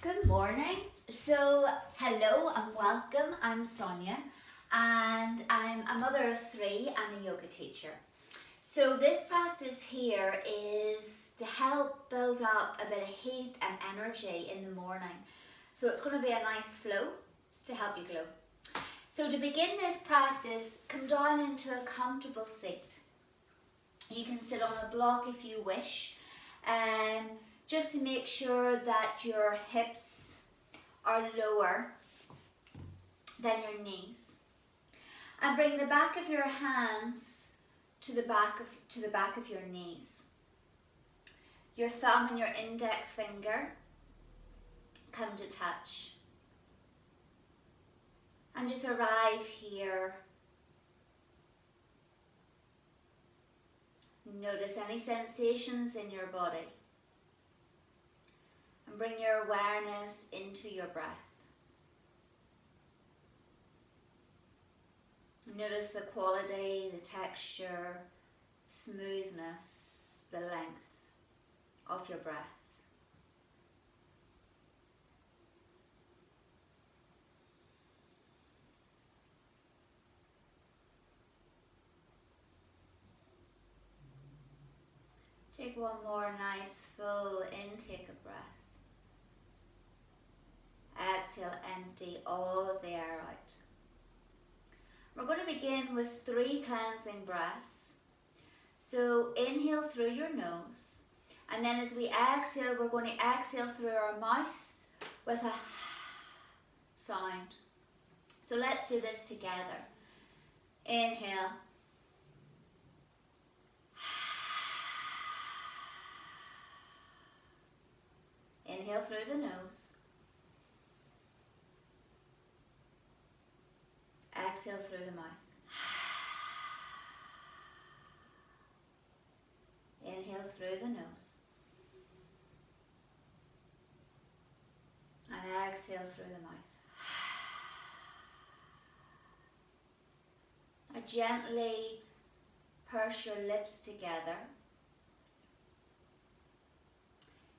Good morning. Hello and welcome. I'm Sonia and I'm a mother of three and a yoga teacher. So this practice here is to help build up a bit of heat and energy in the morning. So it's going to be a nice flow to help you glow. So to begin this practice, come down into a comfortable seat. You can sit on a block if you wish. Just to make sure that your hips are lower than your knees. And bring the back of your hands to the back of your knees. Your thumb and your index finger come to touch. And just arrive here. Notice any sensations in your body. And bring your awareness into your breath. Notice the quality, the texture, smoothness, the length of your breath. Take one more nice full intake of breath. Exhale, empty all of the air out. We're going to begin with 3 cleansing breaths. So inhale through your nose, and then as we exhale, we're going to exhale through our mouth with a sound. So let's do this together. Inhale. Inhale through the nose. Exhale through the mouth. Inhale through the nose. And exhale through the mouth. Now gently purse your lips together.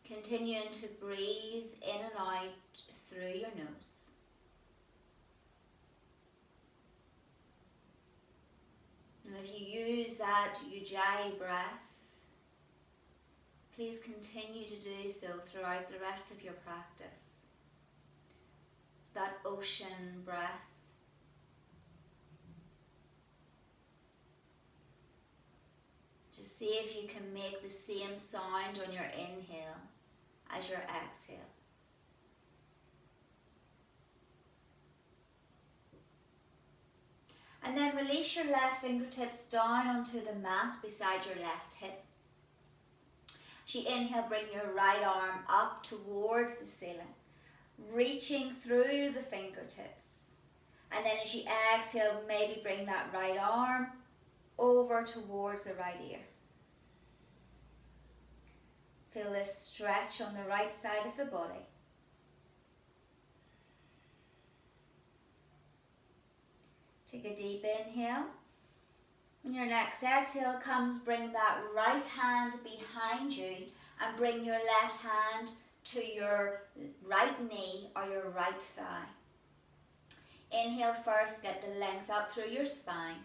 Continuing to breathe in and out through your nose. And if you use that Ujjayi breath, please continue to do so throughout the rest of your practice. So that ocean breath. Just see if you can make the same sound on your inhale as your exhale. And then release your left fingertips down onto the mat beside your left hip. As you inhale, bring your right arm up towards the ceiling, reaching through the fingertips. And then as you exhale, maybe bring that right arm over towards the right ear. Feel this stretch on the right side of the body. Take a deep inhale. When your next exhale comes, bring that right hand behind you and bring your left hand to your right knee or your right thigh. Inhale first, get the length up through your spine.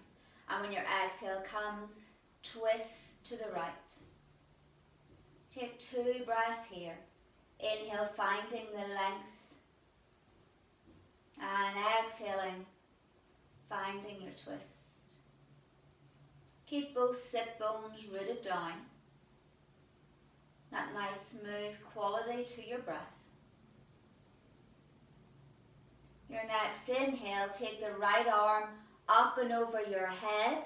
And when your exhale comes, twist to the right. Take 2 breaths here. Inhale, finding the length. And exhaling, finding your twist. Keep both sit bones rooted down. That nice smooth quality to your breath. Your next inhale, take the right arm up and over your head.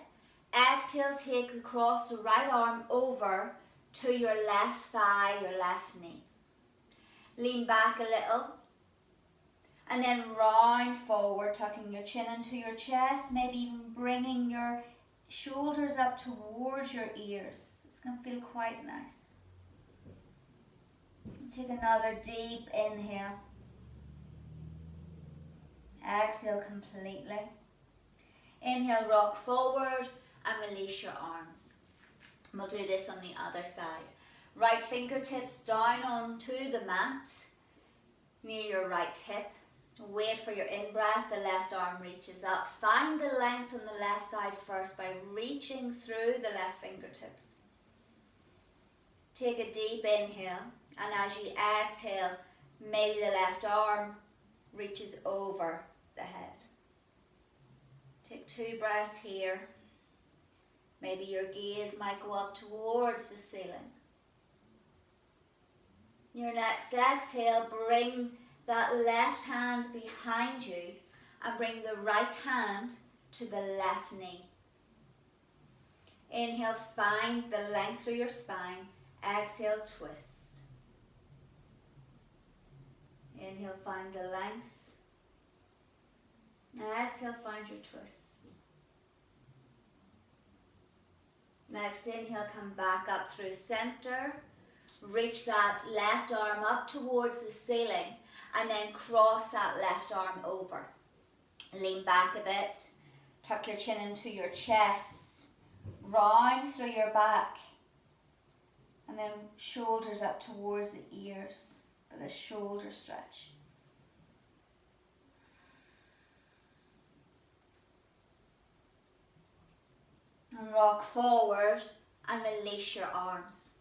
Exhale, cross the right arm over to your left thigh, your left knee. Lean back a little. And then round forward, tucking your chin into your chest, maybe even bringing your shoulders up towards your ears. It's going to feel quite nice. Take another deep inhale. Exhale completely. Inhale, rock forward and release your arms. We'll do this on the other side. Right fingertips down onto the mat. near your right hip. Wait for your in-breath, the left arm reaches up. Find the length on the left side first by reaching through the left fingertips. Take a deep inhale, and as you exhale, maybe the left arm reaches over the head. Take 2 breaths here. Maybe your gaze might go up towards the ceiling. Your next exhale, bring that left hand behind you and bring the right hand to the left knee. Inhale, find the length through your spine. Exhale, twist. Inhale, find the length. Now exhale, find your twist. Next inhale, come back up through center. Reach that left arm up towards the ceiling and then cross that left arm over. Lean back a bit. Tuck your chin into your chest. Round through your back. And then shoulders up towards the ears for this shoulder stretch. And rock forward and release your arms.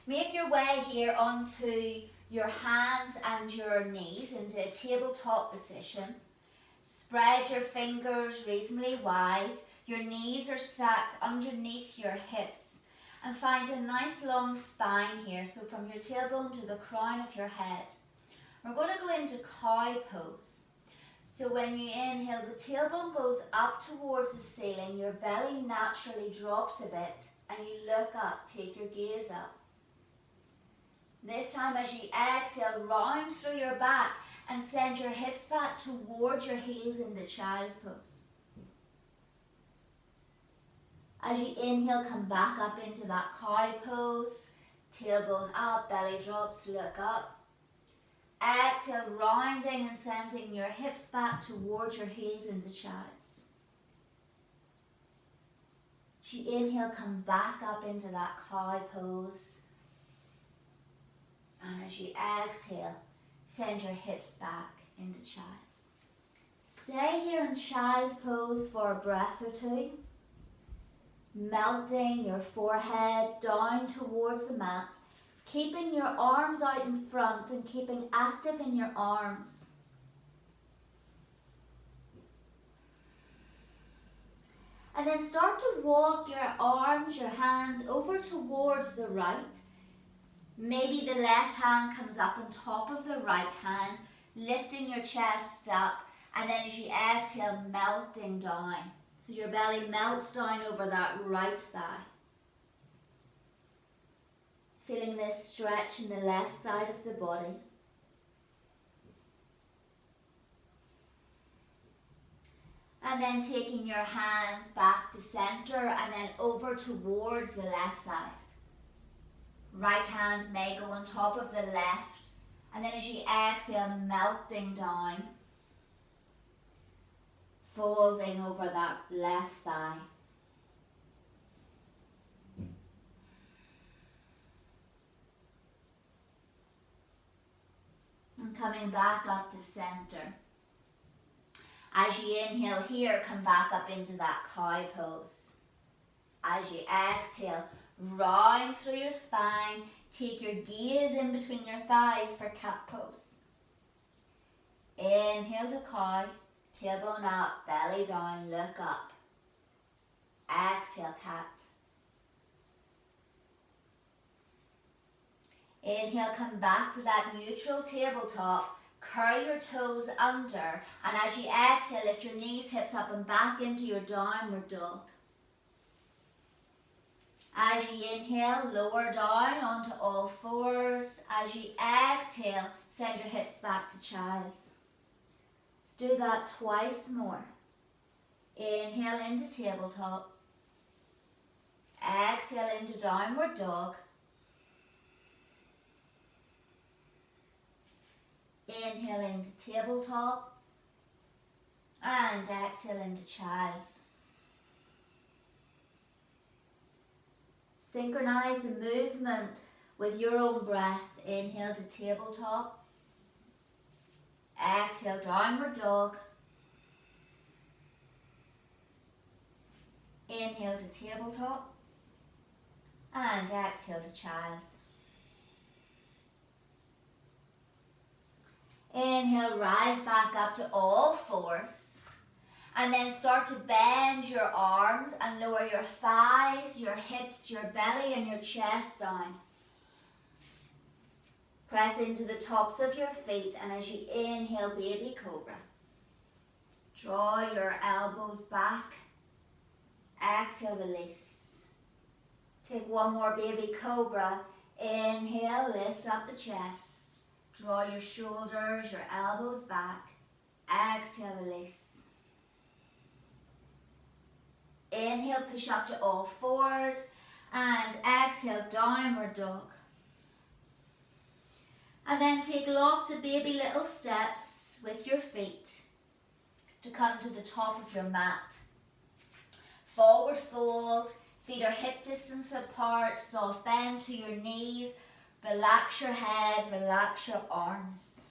Make your way here onto your hands and your knees into a tabletop position. Spread your fingers reasonably wide. Your knees are stacked underneath your hips. And find a nice long spine here, so from your tailbone to the crown of your head. We're going to go into cow pose. So when you inhale, the tailbone goes up towards the ceiling, your belly naturally drops a bit, and you look up, take your gaze up. This time as you exhale, round through your back and send your hips back towards your heels in the child's pose. As you inhale, come back up into that cow pose, tailbone up, belly drops, look up. Exhale, rounding and sending your hips back towards your heels into child's. As you inhale, come back up into that cow pose. And as you exhale, send your hips back into child's. Stay here in child's pose for a breath or two. Melting your forehead down towards the mat, keeping your arms out in front and keeping active in your arms. And then start to walk your arms, your hands over towards the right. Maybe the left hand comes up on top of the right hand, lifting your chest up, and then as you exhale, melting down. So your belly melts down over that right thigh. Feeling this stretch in the left side of the body. And then taking your hands back to center and then over towards the left side. Right hand may go on top of the left. And then as you exhale, melting down. Folding over that left thigh. And coming back up to center. As you inhale here, come back up into that cow pose. As you exhale, round through your spine, take your gaze in between your thighs for cat pose. Inhale to cow, tailbone up, belly down, look up. Exhale, cat. Inhale, come back to that neutral tabletop. Curl your toes under, and as you exhale, lift your knees, hips up and back into your downward dog. As you inhale, lower down onto all fours. As you exhale, send your hips back to child's. Let's do that twice more. Inhale into tabletop. Exhale into downward dog. Inhale into tabletop and exhale into child's. Synchronize the movement with your own breath. Inhale to tabletop. Exhale, downward dog. Inhale to tabletop. And exhale to child's. Inhale, rise back up to all fours. And then start to bend your arms and lower your thighs, your hips, your belly and your chest down. Press into the tops of your feet, and as you inhale, baby cobra. Draw your elbows back. Exhale, release. Take one more baby cobra. Inhale, lift up the chest. Draw your shoulders, your elbows back. Exhale, release. Inhale, push up to all fours. And exhale, downward dog. And then take lots of baby little steps with your feet to come to the top of your mat. Forward fold, feet are hip distance apart, soft bend to your knees. Relax your head, relax your arms.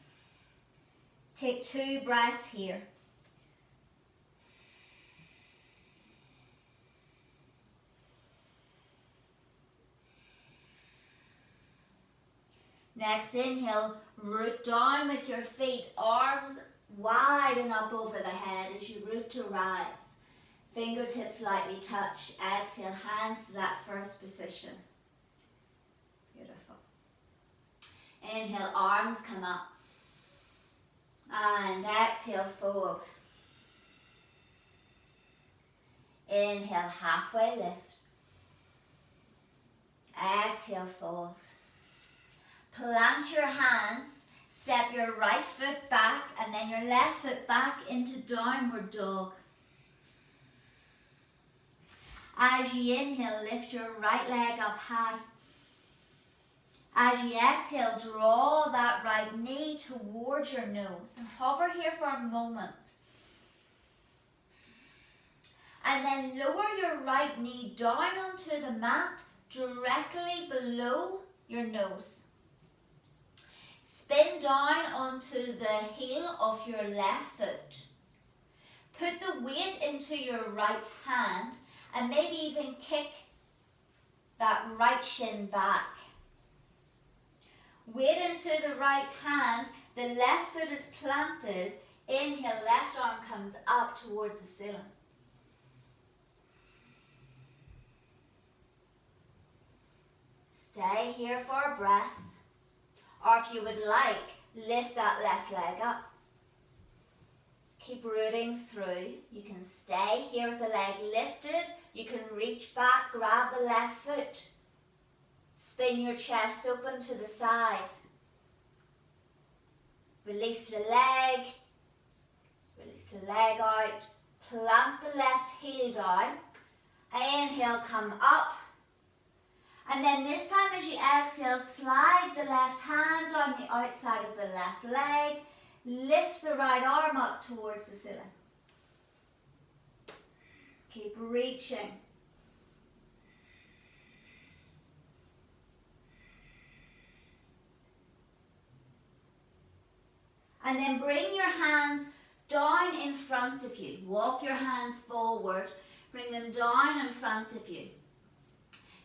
Take 2 breaths here. Next inhale, root down with your feet, arms wide and up over the head as you root to rise. Fingertips lightly touch. Exhale, hands to that first position. Beautiful. Inhale, arms come up. And exhale, fold. Inhale, halfway lift. Exhale, fold. Plant your hands, step your right foot back and then your left foot back into downward dog. As you inhale, lift your right leg up high. As you exhale, draw that right knee towards your nose and hover here for a moment. And then lower your right knee down onto the mat directly below your nose. Spin down onto the heel of your left foot. Put the weight into your right hand and maybe even kick that right shin back. Weight into the right hand, the left foot is planted. Inhale, left arm comes up towards the ceiling. Stay here for a breath. Or if you would like, lift that left leg up. Keep rooting through. You can stay here with the leg lifted. You can reach back, grab the left foot. Spin your chest open to the side. Release the leg. Release the leg out. Plant the left heel down. Inhale, come up. And then this time as you exhale, slide the left hand down the outside of the left leg. Lift the right arm up towards the ceiling. Keep reaching. And then bring your hands down in front of you. Walk your hands forward. Bring them down in front of you.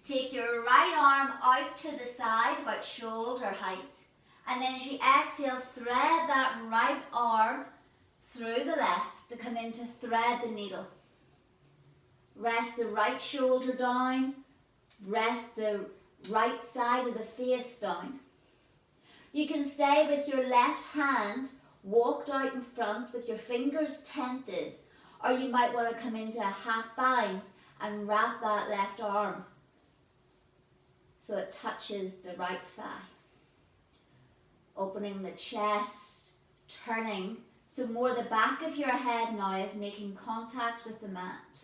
Take your right arm out to the side, about shoulder height. And then as you exhale, thread that right arm through the left to come in to thread the needle. Rest the right shoulder down. Rest the right side of the face down. You can stay with your left hand walked out in front with your fingers tented, or you might want to come into a half bind and wrap that left arm so it touches the right thigh. Opening the chest, turning, so more the back of your head now is making contact with the mat.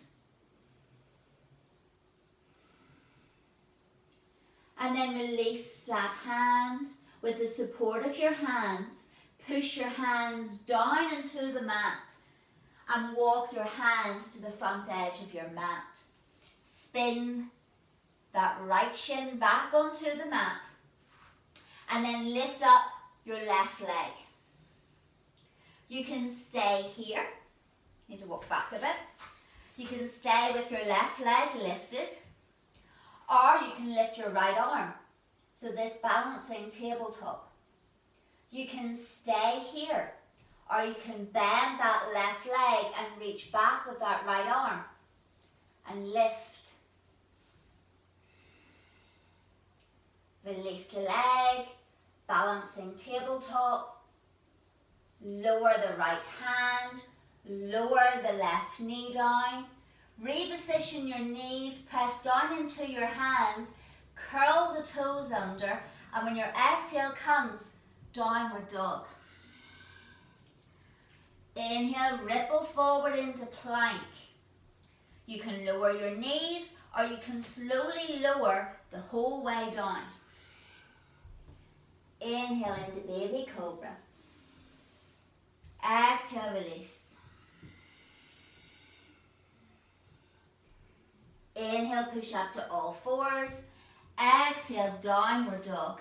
And then release that hand. With the support of your hands, push your hands down into the mat and walk your hands to the front edge of your mat. Spin that right shin back onto the mat and then lift up your left leg. You can stay here. You need to walk back a bit. You can stay with your left leg lifted, or you can lift your right arm. So this balancing tabletop. You can stay here, or you can bend that left leg and reach back with that right arm and lift. Release the leg, balancing tabletop. Lower the right hand, lower the left knee down. Reposition your knees, press down into your hands, curl the toes under, and when your exhale comes, downward dog. Inhale, ripple forward into plank. You can lower your knees, or you can slowly lower the whole way down. Inhale into baby cobra. Exhale, release. Inhale, push up to all fours. Exhale, downward dog.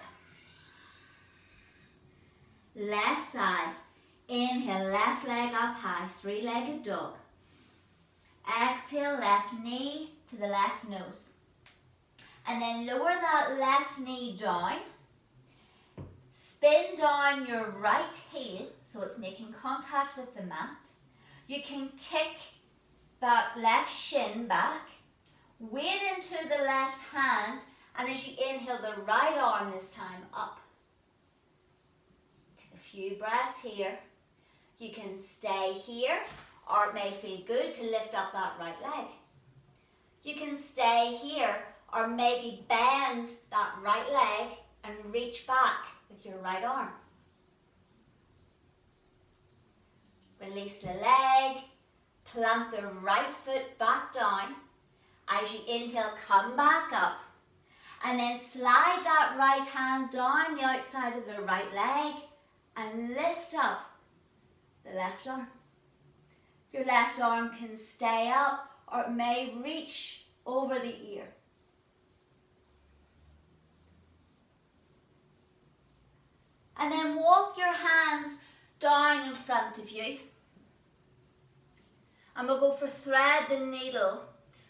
Left side. Inhale, left leg up high, three-legged dog. Exhale, left knee to the left nose. And then lower that left knee down. Spin down your right heel so it's making contact with the mat. You can kick that left shin back. Weight into the left hand, and as you inhale, the right arm this time up. Take a few breaths here. You can stay here, or it may feel good to lift up that right leg. You can stay here, or maybe bend that right leg and reach back with your right arm. Release the leg, plant the right foot back down. As you inhale, come back up, and then slide that right hand down the outside of the right leg and lift up the left arm. Your left arm can stay up, or it may reach over the ear. And then walk your hands down in front of you. And we'll go for thread the needle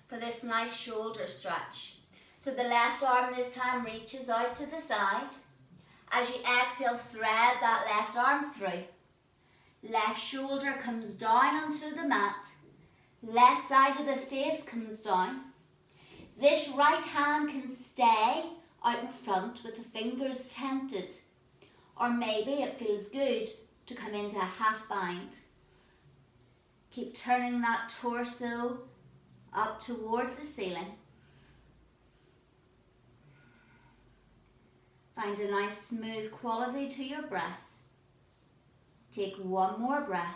for this nice shoulder stretch. So the left arm this time reaches out to the side. As you exhale, thread that left arm through. Left shoulder comes down onto the mat. Left side of the face comes down. This right hand can stay out in front with the fingers tented. Or maybe it feels good to come into a half bind. Keep turning that torso up towards the ceiling. Find a nice smooth quality to your breath. Take one more breath.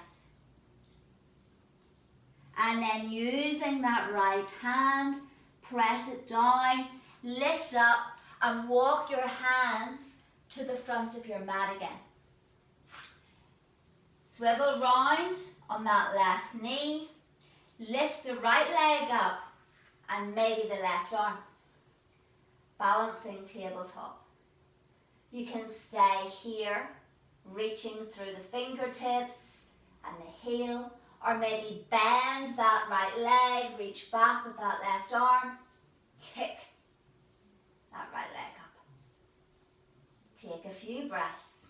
And then using that right hand, press it down, lift up and walk your hands to the front of your mat again. Swivel round on that left knee. Lift the right leg up and maybe the left arm. Balancing tabletop. You can stay here, reaching through the fingertips and the heel, or maybe bend that right leg, reach back with that left arm, kick that right leg up. Take a few breaths.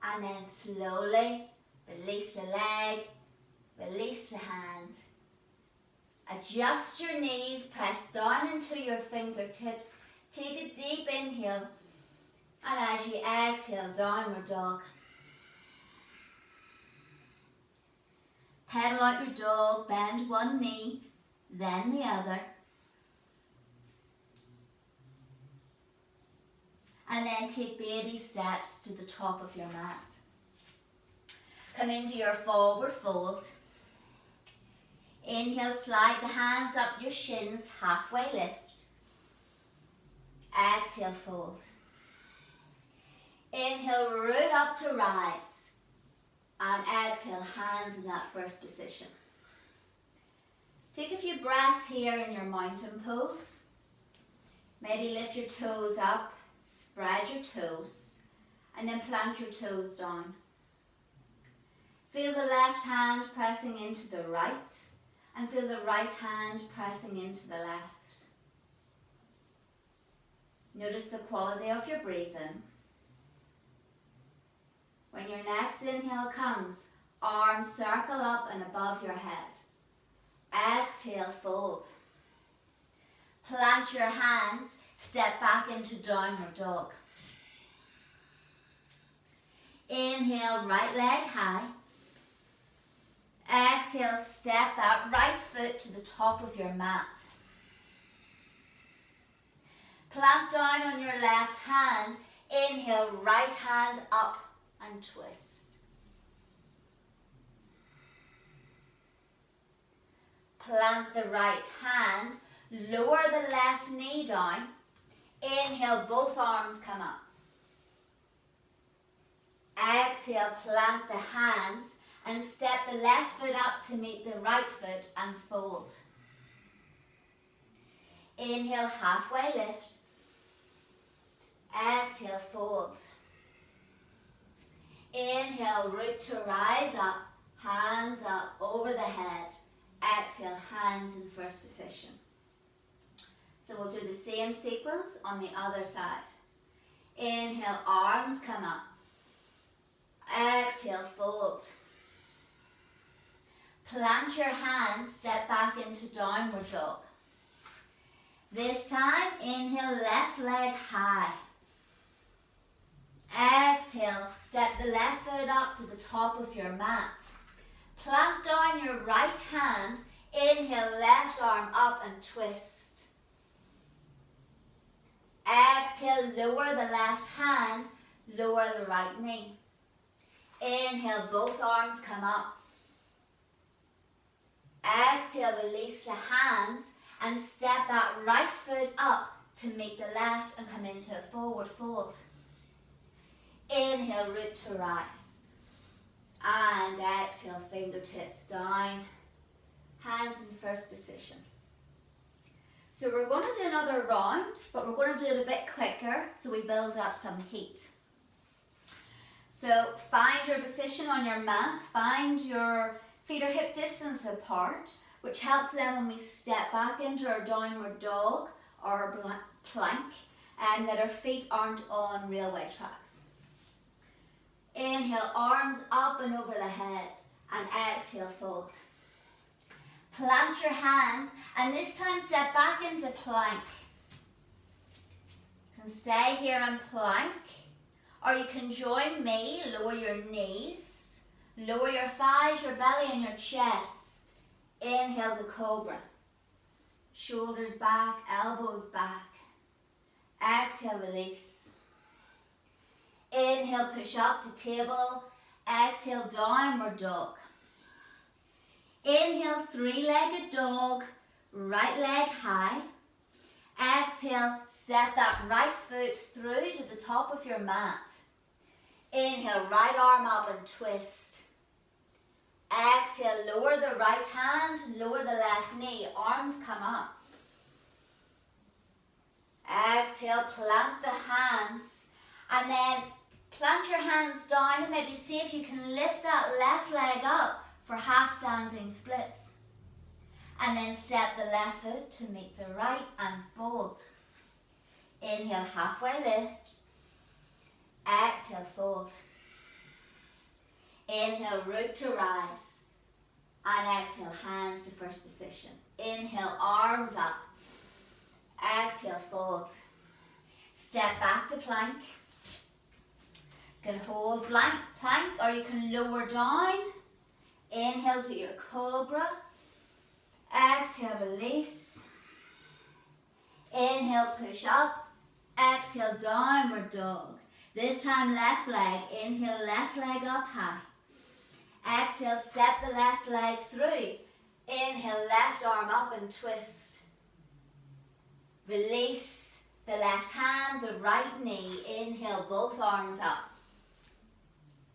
And then slowly release the leg, release the hand. Adjust your knees, press down into your fingertips. Take a deep inhale. And as you exhale, downward dog. Pedal out your dog, bend one knee, then the other. And then take baby steps to the top of your mat. Come into your forward fold. Inhale, slide the hands up your shins, halfway lift. Exhale, fold. Inhale, root up to rise. And exhale, hands in that first position. Take a few breaths here in your mountain pose. Maybe lift your toes up, spread your toes, and then plant your toes down. Feel the left hand pressing into the right and feel the right hand pressing into the left. Notice the quality of your breathing. When your next inhale comes, arms circle up and above your head. Exhale, fold. Plant your hands, step back into downward dog. Inhale, right leg high. Exhale, step that right foot to the top of your mat. Plant down on your left hand. Inhale, right hand up and twist. Plant the right hand. Lower the left knee down. Inhale, both arms come up. Exhale, plant the hands and step the left foot up to meet the right foot and fold. Inhale, halfway lift. Exhale, fold. Inhale, root to rise up, hands up over the head. Exhale, hands in first position. So we'll do the same sequence on the other side. Inhale, arms come up. Exhale, fold. Plant your hands, step back into downward dog. This time, inhale, left leg high. Exhale, step the left foot up to the top of your mat. Plant down your right hand. Inhale, left arm up and twist. Exhale, lower the left hand, lower the right knee. Inhale, both arms come up. Exhale, release the hands and step that right foot up to meet the left and come into a forward fold. Inhale, root to rise. And exhale, fingertips down. Hands in first position. So we're going to do another round, but we're going to do it a bit quicker so we build up some heat. So find your position on your mat, find your feet are hip distance apart, which helps then when we step back into our downward dog or our plank, and that our feet aren't on railway tracks. Inhale, arms up and over the head, and exhale, fold. Plant your hands, and this time step back into plank. You can stay here in plank, or you can join me, lower your knees, lower your thighs, your belly and your chest. Inhale to cobra. Shoulders back, elbows back. Exhale, release. Inhale, push up to table. Exhale, downward dog. Inhale, three-legged dog, right leg high. Exhale, step that right foot through to the top of your mat. Inhale, right arm up and twist. Exhale, lower the right hand, lower the left knee, arms come up. Exhale, plant the hands, and then plant your hands down and maybe see if you can lift that left leg up for half standing splits. And then step the left foot to meet the right and fold. Inhale, halfway lift. Exhale, fold. Inhale, root to rise. And exhale, hands to first position. Inhale, arms up. Exhale, fold. Step back to plank. You can hold plank or you can lower down. Inhale to your cobra. Exhale, release. Inhale, push up. Exhale, downward dog. This time left leg. Inhale, left leg up high. Exhale, step the left leg through. Inhale, left arm up and twist. Release the left hand, the right knee. Inhale, both arms up.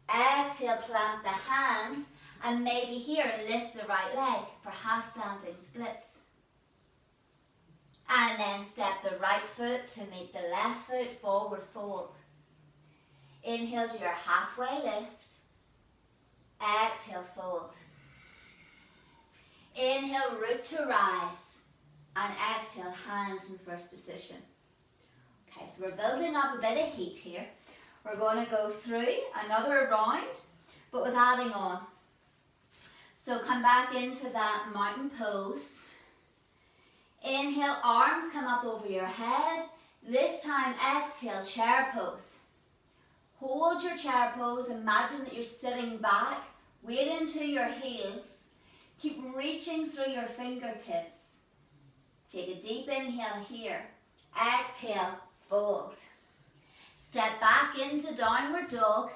Exhale, plant the hands. And maybe here, lift the right leg for half standing splits. And then step the right foot to meet the left foot, forward fold. Inhale to your halfway lift. Exhale, fold. Inhale, root to rise. And exhale, hands in first position. Okay, so we're building up a bit of heat here. We're going to go through another round, but with adding on. So come back into that mountain pose. Inhale, arms come up over your head. This time, exhale, chair pose. Hold your chair pose. Imagine that you're sitting back. Weight into your heels. Keep reaching through your fingertips. Take a deep inhale here. Exhale, fold. Step back into downward dog.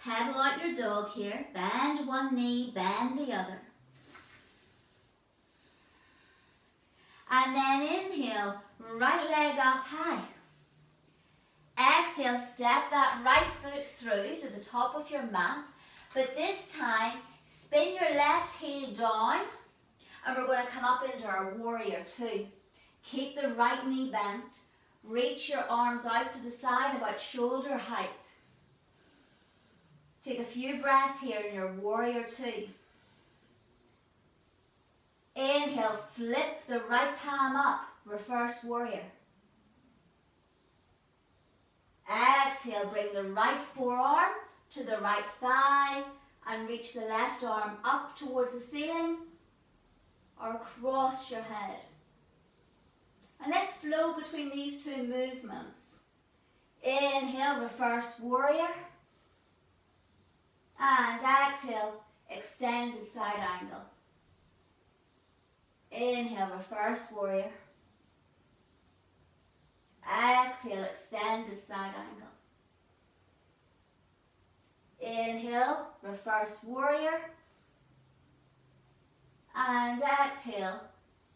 Pedal out your dog here. Bend one knee, bend the other. And then inhale, right leg up high. Exhale, step that right foot through to the top of your mat. But this time, spin your left heel down. And we're going to come up into our warrior two. Keep the right knee bent. Reach your arms out to the side about shoulder height. Take a few breaths here in your warrior two. Inhale, flip the right palm up, reverse warrior. Exhale, bring the right forearm to the right thigh and reach the left arm up towards the ceiling or across your head. And let's flow between these two movements. Inhale, reverse warrior. And exhale, extended side angle. Inhale, reverse warrior. Exhale, extended side angle. Inhale, reverse warrior. And exhale,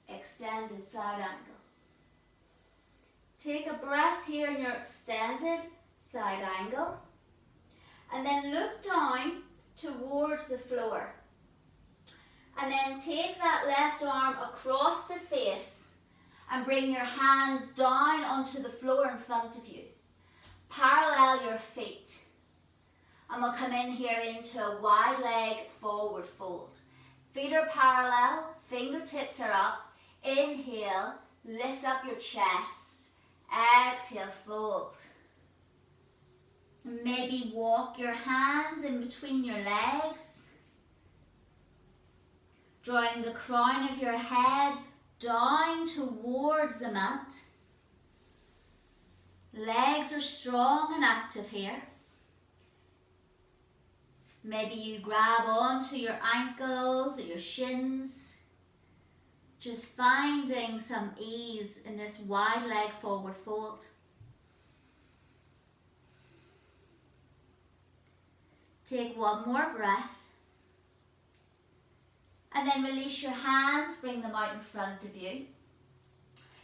extended side angle. Take a breath here in your extended side angle. And then look down towards the floor. And then take that left arm across the face and bring your hands down onto the floor in front of you. Parallel your feet. And we'll come in here into a wide leg forward fold. Feet are parallel, fingertips are up. Inhale, lift up your chest. Exhale, fold. Maybe walk your hands in between your legs. Drawing the crown of your head down towards the mat. Legs are strong and active here. Maybe you grab onto your ankles or your shins. Just finding some ease in this wide leg forward fold. Take one more breath. And then release your hands, bring them out in front of you.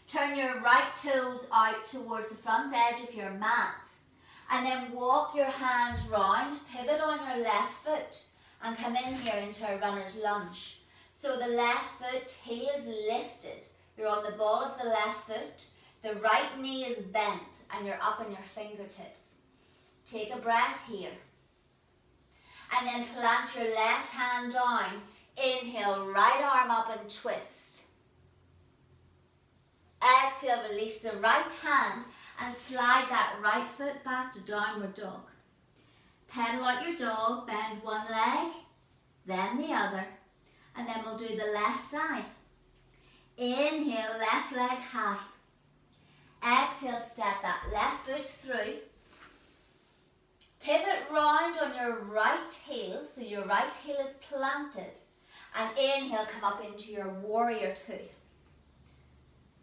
Turn your right toes out towards the front edge of your mat. And then walk your hands round, pivot on your left foot and come in here into a runner's lunge. So the left foot, heel is lifted. You're on the ball of the left foot. The right knee is bent and you're up on your fingertips. Take a breath here. And then plant your left hand down. Inhale, right arm up and twist. Exhale, release the right hand and slide that right foot back to downward dog. Pedal out your dog, bend one leg, then the other, and then we'll do the left side. Inhale, left leg high. Exhale, step that left foot through. Pivot round on your right heel, so your right heel is planted. And inhale, come up into your warrior two.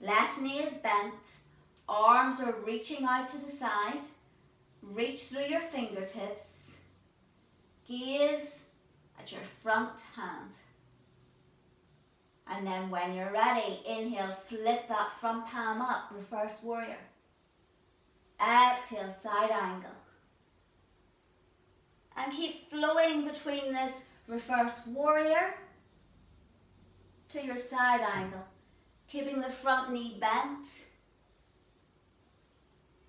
Left knee is bent. Arms are reaching out to the side. Reach through your fingertips. Gaze at your front hand. And then when you're ready, inhale, flip that front palm up, reverse warrior. Exhale, side angle. And keep flowing between this reverse warrior to your side angle. Keeping the front knee bent.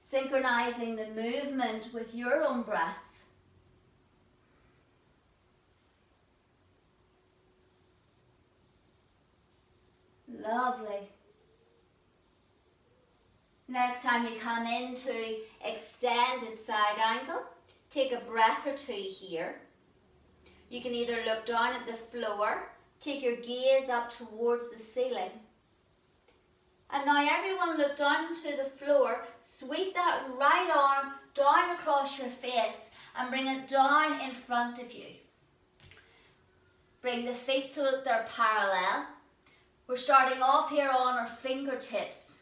Synchronizing the movement with your own breath. Lovely. Next time you come into extended side angle, take a breath or two here. You can either look down at the floor, take your gaze up towards the ceiling. And now everyone look down to the floor, sweep that right arm down across your face and bring it down in front of you. Bring the feet so that they're parallel. We're starting off here on our fingertips.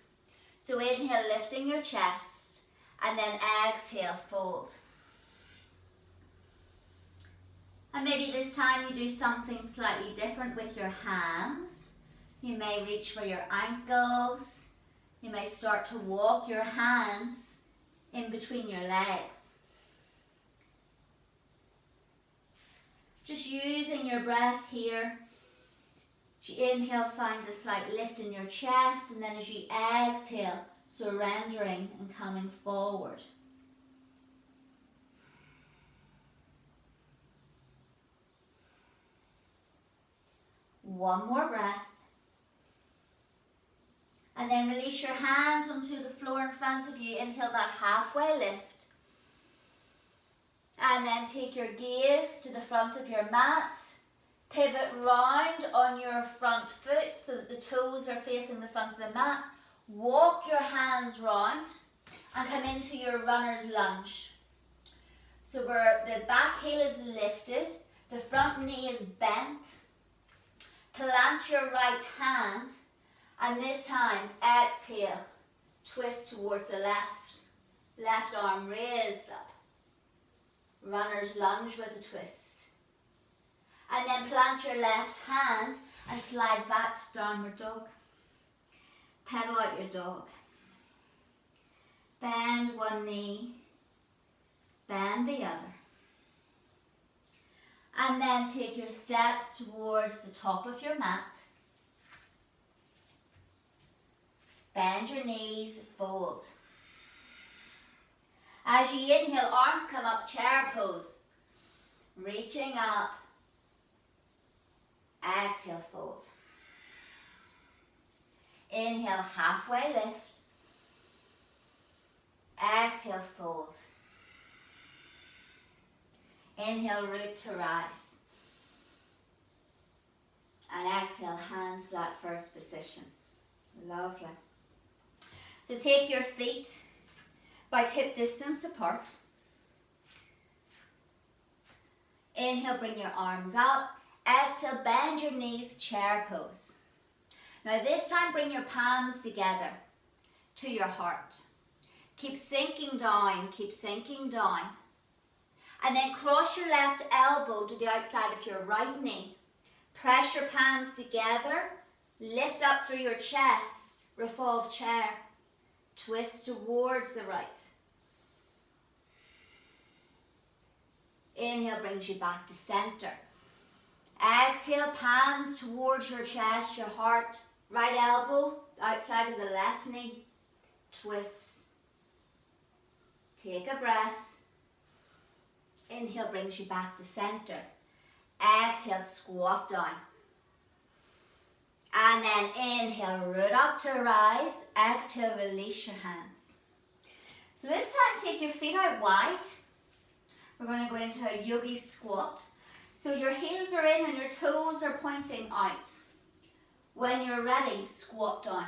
So inhale, lifting your chest, and then exhale, fold. And maybe this time you do something slightly different with your hands. You may reach for your ankles. You may start to walk your hands in between your legs. Just using your breath here. As you inhale, find a slight lift in your chest, and then as you exhale, surrendering and coming forward. One more breath. And then release your hands onto the floor in front of you. Inhale that halfway lift. And then take your gaze to the front of your mat. Pivot round on your front foot so that the toes are facing the front of the mat. Walk your hands round and come into your runner's lunge. So where the back heel is lifted, the front knee is bent. Plant your right hand, and this time exhale, twist towards the left. Left arm raised up. Runner's lunge with a twist. And then plant your left hand and slide back to downward dog. Pedal out your dog. Bend one knee, bend the other. And then take your steps towards the top of your mat. Bend your knees, fold. As you inhale, arms come up, chair pose. Reaching up. Exhale, fold. Inhale, halfway lift. Exhale, fold. Inhale, root to rise. And exhale, hands to that first position. Lovely. So take your feet about hip distance apart. Inhale, bring your arms up. Exhale, bend your knees, chair pose. Now this time bring your palms together to your heart. Keep sinking down, keep sinking down. And then cross your left elbow to the outside of your right knee. Press your palms together, lift up through your chest, revolve chair. Twist towards the right. Inhale brings you back to center. Exhale, palms towards your chest, your heart. Right elbow outside of the left knee. Twist. Take a breath. Inhale brings you back to center. Exhale, squat down. And then inhale, root up to rise. Exhale, release your hands. So this time take your feet out wide. We're going to go into a yogi squat. So your heels are in and your toes are pointing out. When you're ready, squat down.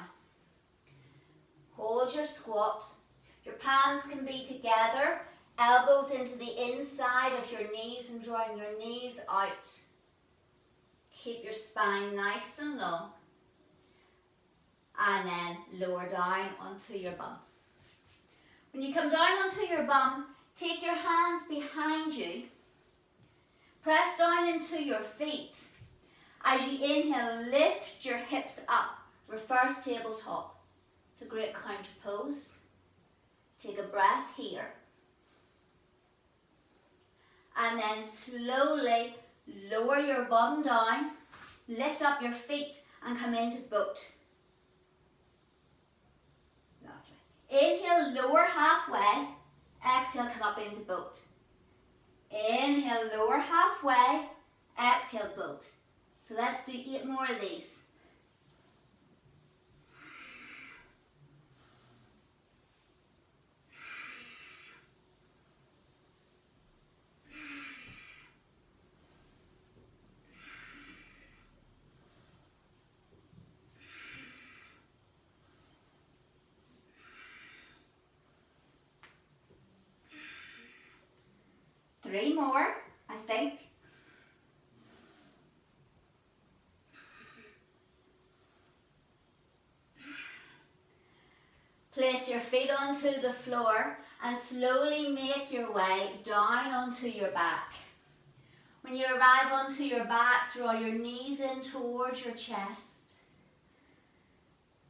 Hold your squat. Your palms can be together. Elbows into the inside of your knees and drawing your knees out. Keep your spine nice and long. And then lower down onto your bum. When you come down onto your bum, take your hands behind you. Press down into your feet. As you inhale, lift your hips up. Reverse tabletop. It's a great counter pose. Take a breath here. And then slowly lower your bum down. Lift up your feet and come into boat. Inhale, lower halfway. Exhale, come up into boat. Inhale, lower halfway. Exhale, boat. So let's do 8 more of these. 3 more, I think. Place your feet onto the floor and slowly make your way down onto your back. When you arrive onto your back, draw your knees in towards your chest.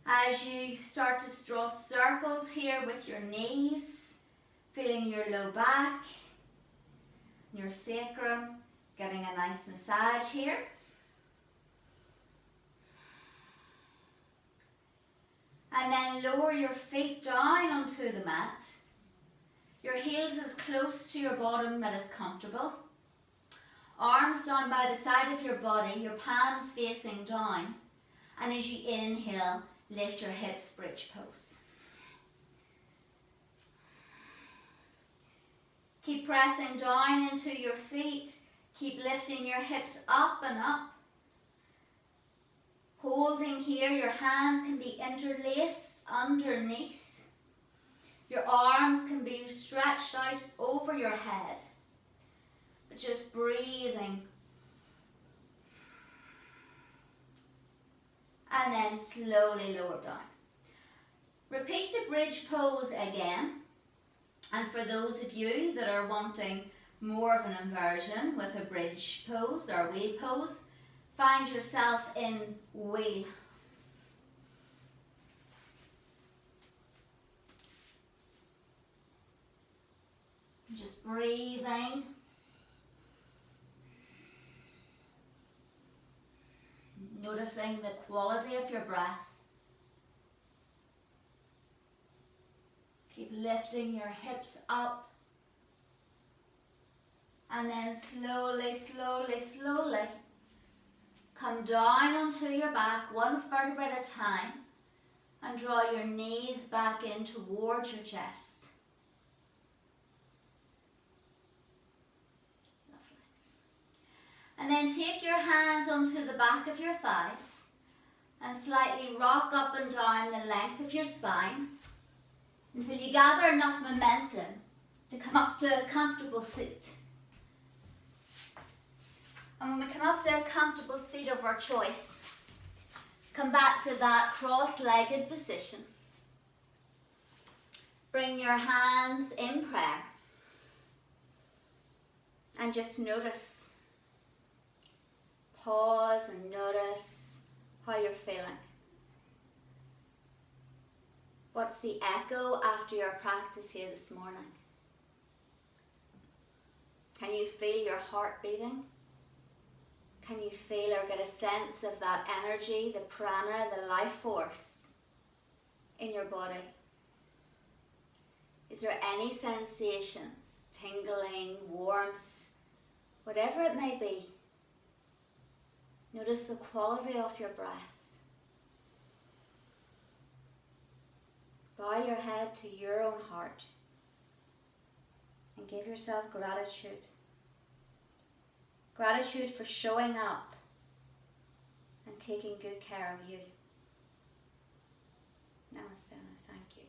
As you start to draw circles here with your knees, feeling your low back, your sacrum, getting a nice massage here. And then lower your feet down onto the mat. Your heels as close to your bottom that is comfortable. Arms down by the side of your body, your palms facing down. And as you inhale, lift your hips, bridge pose. Keep pressing down into your feet. Keep lifting your hips up and up. Holding here, your hands can be interlaced underneath. Your arms can be stretched out over your head. But just breathing. And then slowly lower down. Repeat the bridge pose again. And for those of you that are wanting more of an inversion with a bridge pose or wheel pose, find yourself in wheel. Just breathing. Noticing the quality of your breath. Keep lifting your hips up. And then slowly, slowly, slowly come down onto your back, one vertebra at a time, and draw your knees back in towards your chest. Lovely. And then take your hands onto the back of your thighs and slightly rock up and down the length of your spine until you gather enough momentum to come up to a comfortable seat. And when we come up to a comfortable seat of our choice, come back to that cross-legged position. Bring your hands in prayer and just notice. Pause and notice how you're feeling. What's the echo after your practice here this morning? Can you feel your heart beating? Can you feel or get a sense of that energy, the prana, the life force in your body? Is there any sensations, tingling, warmth, whatever it may be? Notice the quality of your breath. Bow your head to your own heart and give yourself gratitude. Gratitude for showing up and taking good care of you. Namaste, and thank you.